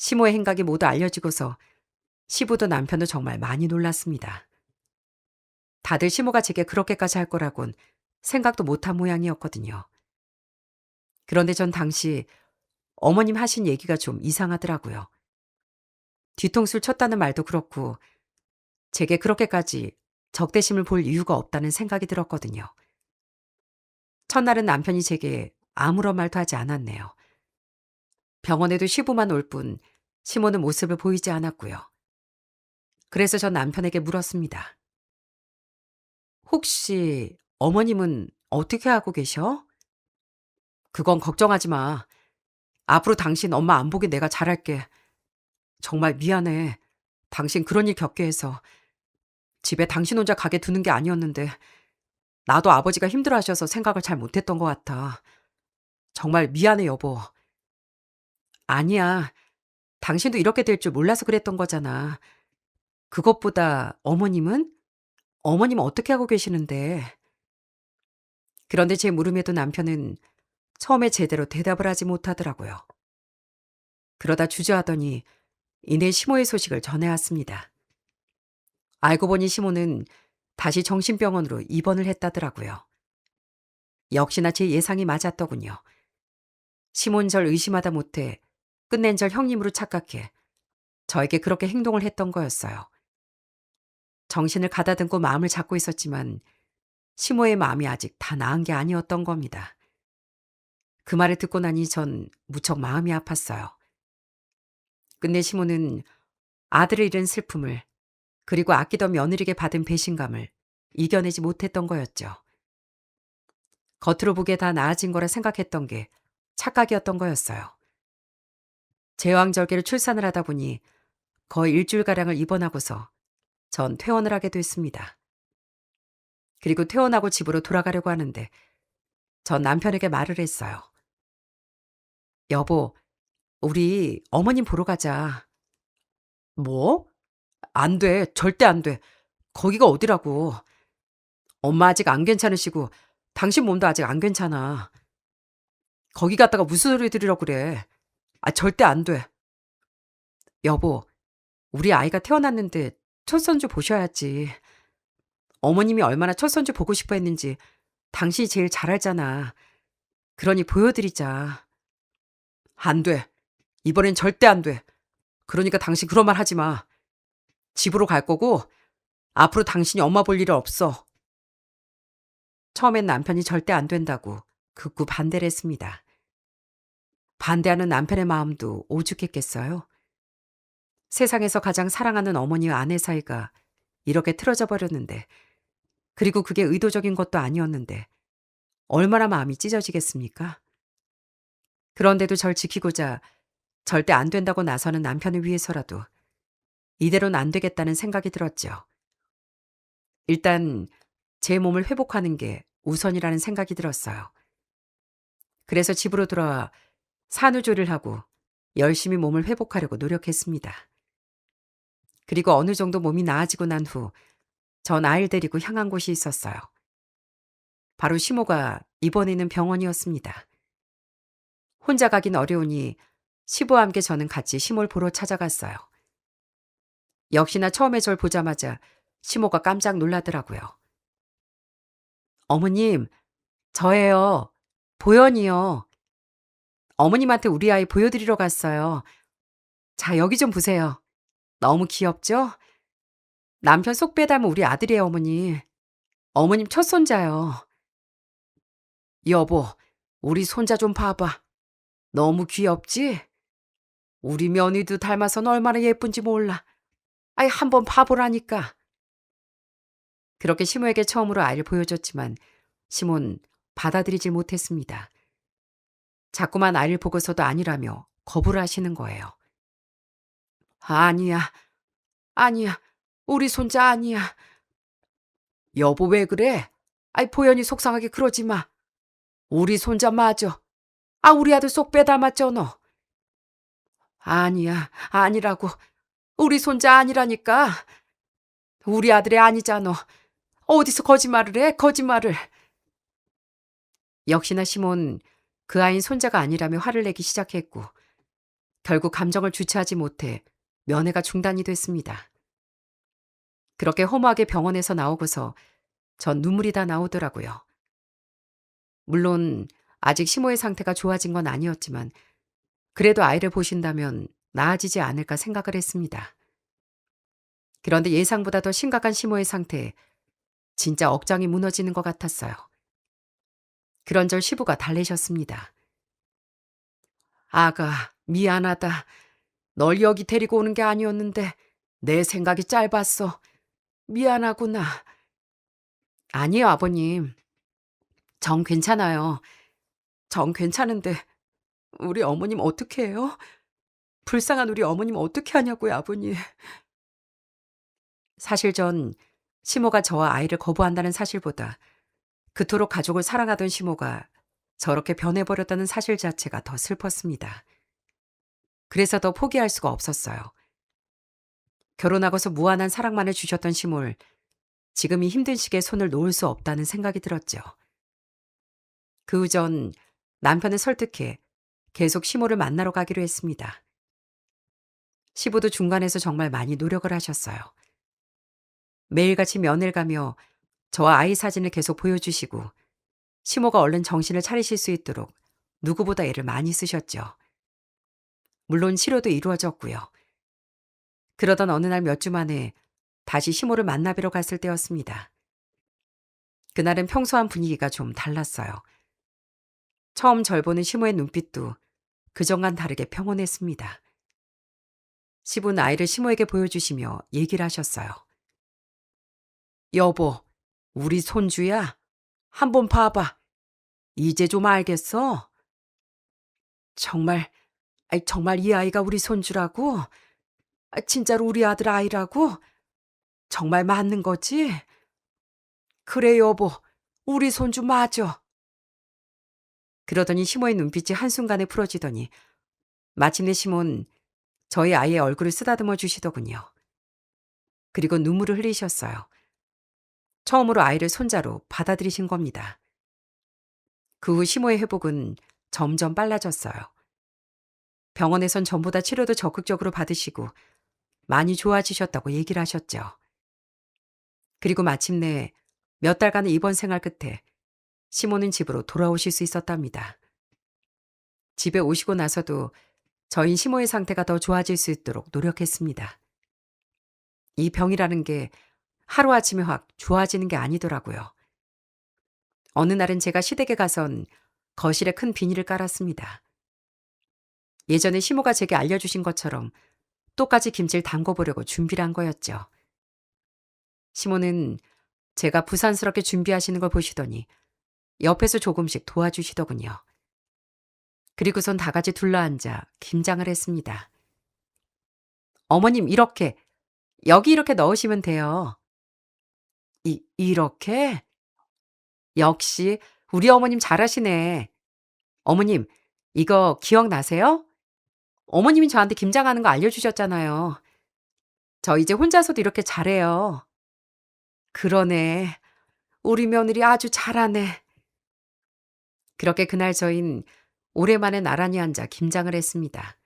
시모의 행각이 모두 알려지고서 시부도 남편도 정말 많이 놀랐습니다. 다들 시모가 제게 그렇게까지 할 거라곤 생각도 못한 모양이었거든요. 그런데 전 당시 어머님 하신 얘기가 좀 이상하더라고요. 뒤통수를 쳤다는 말도 그렇고 제게 그렇게까지 적대심을 볼 이유가 없다는 생각이 들었거든요. 첫날은 남편이 제게 아무런 말도 하지 않았네요. 병원에도 시부만 올 뿐 시모는 모습을 보이지 않았고요. 그래서 전 남편에게 물었습니다. 혹시 어머님은 어떻게 하고 계셔? 그건 걱정하지 마. 앞으로 당신 엄마 안 보게 내가 잘할게. 정말 미안해. 당신 그런 일 겪게 해서 집에 당신 혼자 가게 두는 게 아니었는데 나도 아버지가 힘들어하셔서 생각을 잘 못했던 것 같아. 정말 미안해 여보. 아니야. 당신도 이렇게 될 줄 몰라서 그랬던 거잖아. 그것보다 어머님은? 어머님은 어떻게 하고 계시는데? 그런데 제 물음에도 남편은 처음에 제대로 대답을 하지 못하더라고요. 그러다 주저하더니 이내 시모의 소식을 전해왔습니다. 알고 보니 시모는 다시 정신병원으로 입원을 했다더라고요. 역시나 제 예상이 맞았더군요. 시모는 절 의심하다 못해 끝낸 절 형님으로 착각해 저에게 그렇게 행동을 했던 거였어요. 정신을 가다듬고 마음을 잡고 있었지만 시모의 마음이 아직 다 나은 게 아니었던 겁니다. 그 말을 듣고 나니 전 무척 마음이 아팠어요. 끝내 시모는 아들을 잃은 슬픔을 그리고 아끼던 며느리에게 받은 배신감을 이겨내지 못했던 거였죠. 겉으로 보기에 다 나아진 거라 생각했던 게 착각이었던 거였어요. 제왕절개를 출산을 하다 보니 거의 일주일가량을 입원하고서 전 퇴원을 하게 됐습니다. 그리고 퇴원하고 집으로 돌아가려고 하는데 전 남편에게 말을 했어요. 여보, 우리 어머님 보러 가자. 뭐? 안 돼. 절대 안 돼. 거기가 어디라고. 엄마 아직 안 괜찮으시고 당신 몸도 아직 안 괜찮아. 거기 갔다가 무슨 소리 들으려고 그래. 아, 절대 안 돼. 여보, 우리 아이가 태어났는데 첫 손주 보셔야지. 어머님이 얼마나 첫 손주 보고 싶어 했는지 당신이 제일 잘 알잖아. 그러니 보여드리자. 안 돼. 이번엔 절대 안 돼. 그러니까 당신 그런 말 하지 마. 집으로 갈 거고 앞으로 당신이 엄마 볼 일은 없어. 처음엔 남편이 절대 안 된다고 극구 반대를 했습니다. 반대하는 남편의 마음도 오죽했겠어요? 세상에서 가장 사랑하는 어머니와 아내 사이가 이렇게 틀어져 버렸는데, 그리고 그게 의도적인 것도 아니었는데 얼마나 마음이 찢어지겠습니까? 그런데도 절 지키고자 절대 안 된다고 나서는 남편을 위해서라도 이대로는 안 되겠다는 생각이 들었죠. 일단 제 몸을 회복하는 게 우선이라는 생각이 들었어요. 그래서 집으로 돌아와 산후조리를 하고 열심히 몸을 회복하려고 노력했습니다. 그리고 어느 정도 몸이 나아지고 난 후 전 아이를 데리고 향한 곳이 있었어요. 바로 시모가 입원해 있는 병원이었습니다. 혼자 가긴 어려우니 시부와 함께 저는 같이 시모를 보러 찾아갔어요. 역시나 처음에 절 보자마자 시모가 깜짝 놀라더라고요. 어머님, 저예요. 보현이요. 어머님한테 우리 아이 보여드리러 갔어요. 자, 여기 좀 보세요. 너무 귀엽죠? 남편 속 빼닮은 우리 아들이에요, 어머니. 어머님 첫 손자요. 여보, 우리 손자 좀 봐봐. 너무 귀엽지? 우리 며느리도 닮아서 얼마나 예쁜지 몰라. 아이, 한번 봐보라니까. 그렇게 시모에게 처음으로 아이를 보여줬지만 시몬 받아들이질 못했습니다. 자꾸만 아이를 보고서도 아니라며 거부를 하시는 거예요. 아니야, 아니야. 우리 손자 아니야. 여보 왜 그래? 아이 보현이 속상하게 그러지 마. 우리 손자 맞아. 아 우리 아들 쏙 빼닮았잖아. 아니야, 아니라고. 우리 손자 아니라니까. 우리 아들이 아니잖아. 어디서 거짓말을 해? 거짓말을. 역시나 시몬 그 아이는 손자가 아니라며 화를 내기 시작했고 결국 감정을 주체하지 못해 면회가 중단이 됐습니다. 그렇게 허무하게 병원에서 나오고서 전 눈물이 다 나오더라고요. 물론 아직 시모의 상태가 좋아진 건 아니었지만 그래도 아이를 보신다면 나아지지 않을까 생각을 했습니다. 그런데 예상보다 더 심각한 시모의 상태에 진짜 억장이 무너지는 것 같았어요. 그런절 시부가 달래셨습니다. 아가, 미안하다. 널 여기 데리고 오는 게 아니었는데 내 생각이 짧았어. 미안하구나. 아니요, 아버님. 정 괜찮아요. 정 괜찮은데 우리 어머님 어떻게 해요? 불쌍한 우리 어머님 어떻게 하냐고요, 아버님. 사실 전 시모가 저와 아이를 거부한다는 사실보다 그토록 가족을 사랑하던 시모가 저렇게 변해버렸다는 사실 자체가 더 슬펐습니다. 그래서 더 포기할 수가 없었어요. 결혼하고서 무한한 사랑만을 주셨던 시모를 지금 이 힘든 시기에 손을 놓을 수 없다는 생각이 들었죠. 그 후 전 남편을 설득해 계속 시모를 만나러 가기로 했습니다. 시부도 중간에서 정말 많이 노력을 하셨어요. 매일같이 면회를 가며 저와 아이 사진을 계속 보여주시고 시모가 얼른 정신을 차리실 수 있도록 누구보다 애를 많이 쓰셨죠. 물론 치료도 이루어졌고요. 그러던 어느 날 몇 주 만에 다시 시모를 만나뵈러 갔을 때였습니다. 그날은 평소한 분위기가 좀 달랐어요. 처음 절 보는 시모의 눈빛도 그전과는 다르게 평온했습니다. 시부는 아이를 시모에게 보여주시며 얘기를 하셨어요. 여보, 우리 손주야. 한번 봐봐. 이제 좀 알겠어? 정말, 정말 이 아이가 우리 손주라고? 진짜로 우리 아들 아이라고? 정말 맞는 거지? 그래, 여보. 우리 손주 맞아. 그러더니 시모의 눈빛이 한순간에 풀어지더니 마침내 시몬 저희 아이의 얼굴을 쓰다듬어 주시더군요. 그리고 눈물을 흘리셨어요. 처음으로 아이를 손자로 받아들이신 겁니다. 그 후 시모의 회복은 점점 빨라졌어요. 병원에선 전보다 치료도 적극적으로 받으시고 많이 좋아지셨다고 얘기를 하셨죠. 그리고 마침내 몇 달간의 입원 생활 끝에 시모는 집으로 돌아오실 수 있었답니다. 집에 오시고 나서도 저희 시모의 상태가 더 좋아질 수 있도록 노력했습니다. 이 병이라는 게 하루아침에 확 좋아지는 게 아니더라고요. 어느 날은 제가 시댁에 가선 거실에 큰 비닐을 깔았습니다. 예전에 시모가 제게 알려주신 것처럼 똑같이 김치를 담궈보려고 준비를 한 거였죠. 시모는 제가 부산스럽게 준비하시는 걸 보시더니 옆에서 조금씩 도와주시더군요. 그리고선 다 같이 둘러앉아 김장을 했습니다. 어머님 이렇게, 여기 이렇게 넣으시면 돼요. 이렇게? 역시 우리 어머님 잘하시네. 어머님, 이거 기억나세요? 어머님이 저한테 김장하는 거 알려주셨잖아요. 저 이제 혼자서도 이렇게 잘해요. 그러네. 우리 며느리 아주 잘하네. 그렇게 그날 저흰 오랜만에 나란히 앉아 김장을 했습니다.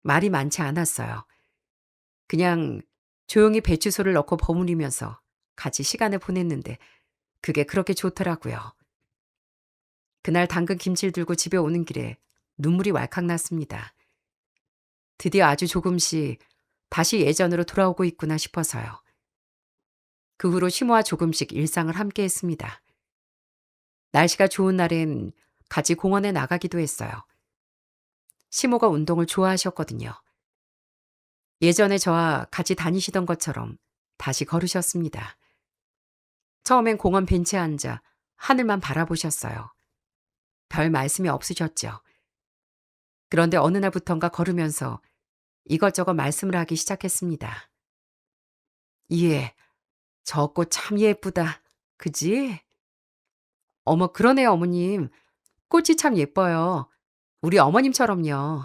말이 많지 않았어요. 그냥 조용히 배추소를 넣고 버무리면서 같이 시간을 보냈는데 그게 그렇게 좋더라고요. 그날 당근 김치를 들고 집에 오는 길에 눈물이 왈칵 났습니다. 드디어 아주 조금씩 다시 예전으로 돌아오고 있구나 싶어서요. 그 후로 시모와 조금씩 일상을 함께 했습니다. 날씨가 좋은 날엔 같이 공원에 나가기도 했어요. 시모가 운동을 좋아하셨거든요. 예전에 저와 같이 다니시던 것처럼 다시 걸으셨습니다. 처음엔 공원 벤치에 앉아 하늘만 바라보셨어요. 별 말씀이 없으셨죠. 그런데 어느 날부턴가 걸으면서 이것저것 말씀을 하기 시작했습니다. 예, 저 꽃 참 예쁘다. 그지? 어머, 그러네요, 어머님. 꽃이 참 예뻐요. 우리 어머님처럼요.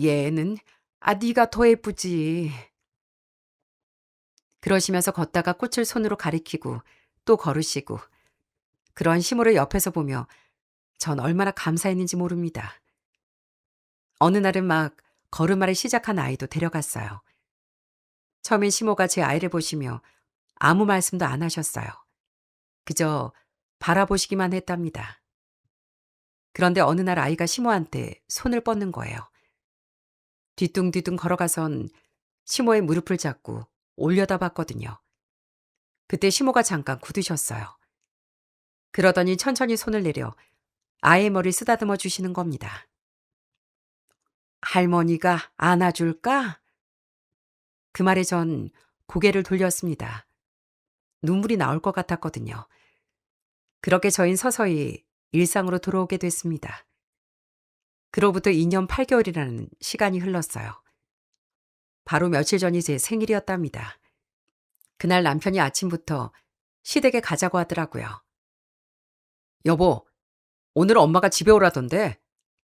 얘는, 아, 네가 더 예쁘지. 그러시면서 걷다가 꽃을 손으로 가리키고 또 걸으시고 그런 시모를 옆에서 보며 전 얼마나 감사했는지 모릅니다. 어느 날은 막 걸음마를 시작한 아이도 데려갔어요. 처음엔 시모가 제 아이를 보시며 아무 말씀도 안 하셨어요. 그저 바라보시기만 했답니다. 그런데 어느 날 아이가 시모한테 손을 뻗는 거예요. 뒤뚱뒤뚱 걸어가선 시모의 무릎을 잡고 올려다 봤거든요. 그때 시모가 잠깐 굳으셨어요. 그러더니 천천히 손을 내려 아이의 머리를 쓰다듬어 주시는 겁니다. 할머니가 안아줄까? 그 말에 전 고개를 돌렸습니다. 눈물이 나올 것 같았거든요. 그렇게 저흰 서서히 일상으로 돌아오게 됐습니다. 그로부터 2년 8개월이라는 시간이 흘렀어요. 바로 며칠 전이 제 생일이었답니다. 그날 남편이 아침부터 시댁에 가자고 하더라고요. 여보, 오늘 엄마가 집에 오라던데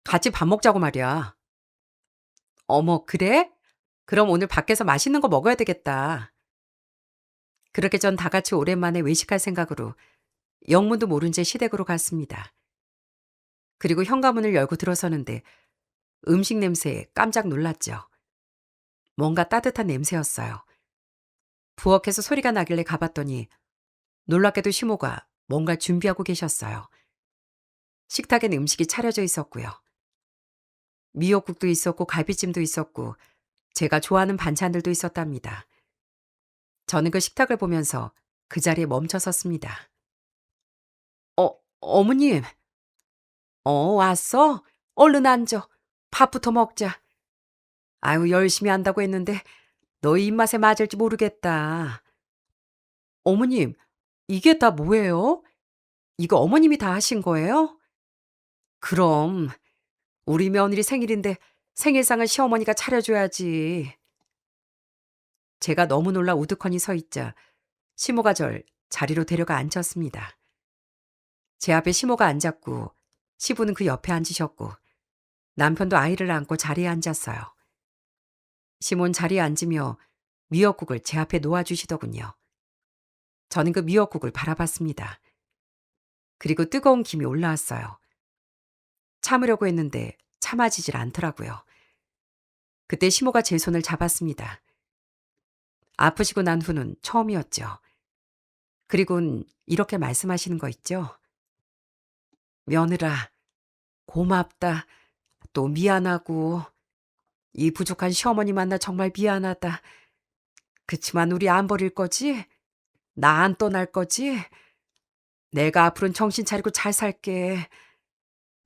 같이 밥 먹자고 말이야. 어머, 그래? 그럼 오늘 밖에서 맛있는 거 먹어야 되겠다. 그렇게 전 다 같이 오랜만에 외식할 생각으로 영문도 모른 채 시댁으로 갔습니다. 그리고 현관문을 열고 들어서는데 음식 냄새에 깜짝 놀랐죠. 뭔가 따뜻한 냄새였어요. 부엌에서 소리가 나길래 가봤더니 놀랍게도 시모가 뭔가 준비하고 계셨어요. 식탁엔 음식이 차려져 있었고요. 미역국도 있었고 갈비찜도 있었고 제가 좋아하는 반찬들도 있었답니다. 저는 그 식탁을 보면서 그 자리에 멈춰 섰습니다. 어머님. 왔어? 얼른 앉아. 밥부터 먹자. 아유, 열심히 한다고 했는데 너 입맛에 맞을지 모르겠다. 어머님, 이게 다 뭐예요? 이거 어머님이 다 하신 거예요? 그럼 우리 며느리 생일인데 생일상을 시어머니가 차려줘야지. 제가 너무 놀라 우두커니 서 있자 시모가 절 자리로 데려가 앉혔습니다. 제 앞에 시모가 앉았고 시부는 그 옆에 앉으셨고 남편도 아이를 안고 자리에 앉았어요. 시몬 자리에 앉으며 미역국을 제 앞에 놓아주시더군요. 저는 그 미역국을 바라봤습니다. 그리고 뜨거운 김이 올라왔어요. 참으려고 했는데 참아지질 않더라고요. 그때 시모가 제 손을 잡았습니다. 아프시고 난 후는 처음이었죠. 그리고는 이렇게 말씀하시는 거 있죠. 며느라, 고맙다. 또 미안하고 이 부족한 시어머니 만나 정말 미안하다. 그치만 우리 안 버릴 거지? 나 안 떠날 거지? 내가 앞으로는 정신 차리고 잘 살게.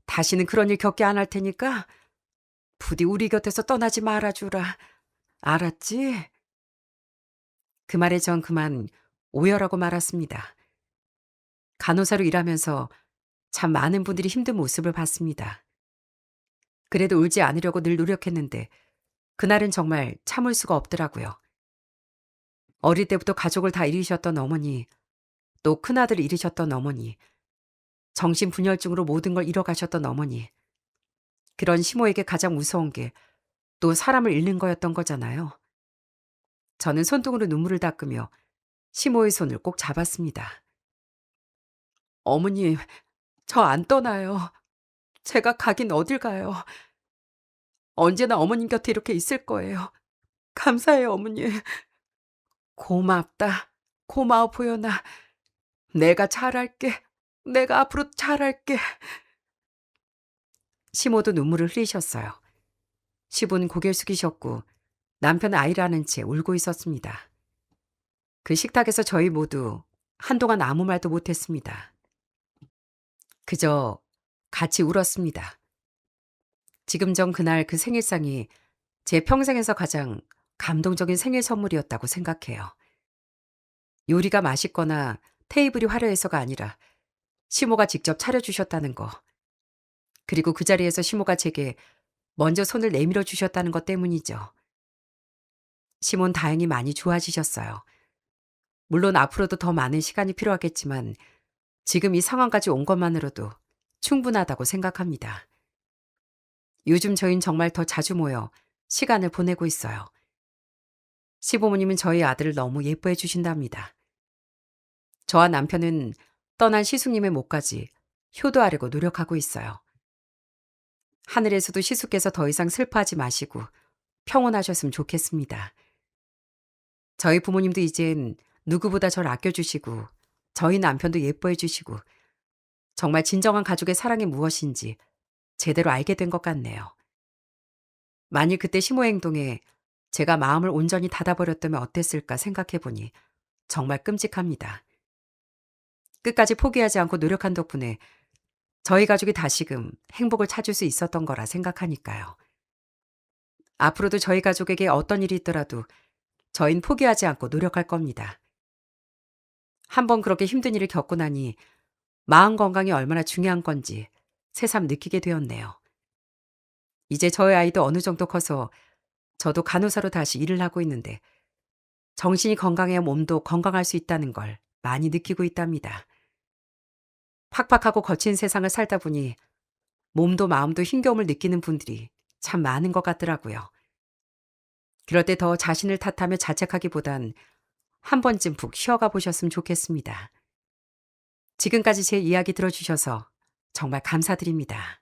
다시는 그런 일 겪게 안 할 테니까 부디 우리 곁에서 떠나지 말아주라. 알았지? 그 말에 전 그만 오열하고 말았습니다. 간호사로 일하면서 참 많은 분들이 힘든 모습을 봤습니다. 그래도 울지 않으려고 늘 노력했는데 그날은 정말 참을 수가 없더라고요. 어릴 때부터 가족을 다 잃으셨던 어머니, 또 큰아들을 잃으셨던 어머니, 정신분열증으로 모든 걸 잃어가셨던 어머니. 그런 시모에게 가장 무서운 게 또 사람을 잃는 거였던 거잖아요. 저는 손등으로 눈물을 닦으며 시모의 손을 꼭 잡았습니다. 어머님, 저 안 떠나요. 제가 가긴 어딜 가요. 언제나 어머님 곁에 이렇게 있을 거예요. 감사해요, 어머니. 고맙다. 고마워, 보현아. 내가 잘할게. 내가 앞으로 잘할게. 시모도 눈물을 흘리셨어요. 시부는 고개를 숙이셨고 남편은 아이를 안은 채 울고 있었습니다. 그 식탁에서 저희 모두 한동안 아무 말도 못했습니다. 그저 같이 울었습니다. 지금 전 그날 그 생일상이 제 평생에서 가장 감동적인 생일 선물이었다고 생각해요. 요리가 맛있거나 테이블이 화려해서가 아니라 시모가 직접 차려주셨다는 거. 그리고 그 자리에서 시모가 제게 먼저 손을 내밀어 주셨다는 것 때문이죠. 시몬 다행히 많이 좋아지셨어요. 물론 앞으로도 더 많은 시간이 필요하겠지만 지금 이 상황까지 온 것만으로도 충분하다고 생각합니다. 요즘 저희는 정말 더 자주 모여 시간을 보내고 있어요. 시부모님은 저희 아들을 너무 예뻐해 주신답니다. 저와 남편은 떠난 시숙님의 목까지 효도하려고 노력하고 있어요. 하늘에서도 시숙께서 더 이상 슬퍼하지 마시고 평온하셨으면 좋겠습니다. 저희 부모님도 이젠 누구보다 절 아껴주시고 저희 남편도 예뻐해 주시고 정말 진정한 가족의 사랑이 무엇인지 제대로 알게 된 것 같네요. 만일 그때 시모 행동에 제가 마음을 온전히 닫아버렸다면 어땠을까 생각해보니 정말 끔찍합니다. 끝까지 포기하지 않고 노력한 덕분에 저희 가족이 다시금 행복을 찾을 수 있었던 거라 생각하니까요. 앞으로도 저희 가족에게 어떤 일이 있더라도 저희는 포기하지 않고 노력할 겁니다. 한번 그렇게 힘든 일을 겪고 나니 마음 건강이 얼마나 중요한 건지 새삼 느끼게 되었네요. 이제 저희 아이도 어느 정도 커서 저도 간호사로 다시 일을 하고 있는데 정신이 건강해야 몸도 건강할 수 있다는 걸 많이 느끼고 있답니다. 팍팍하고 거친 세상을 살다 보니 몸도 마음도 힘겨움을 느끼는 분들이 참 많은 것 같더라고요. 그럴 때 더 자신을 탓하며 자책하기보단 한 번쯤 푹 쉬어가 보셨으면 좋겠습니다. 지금까지 제 이야기 들어주셔서 정말 감사드립니다.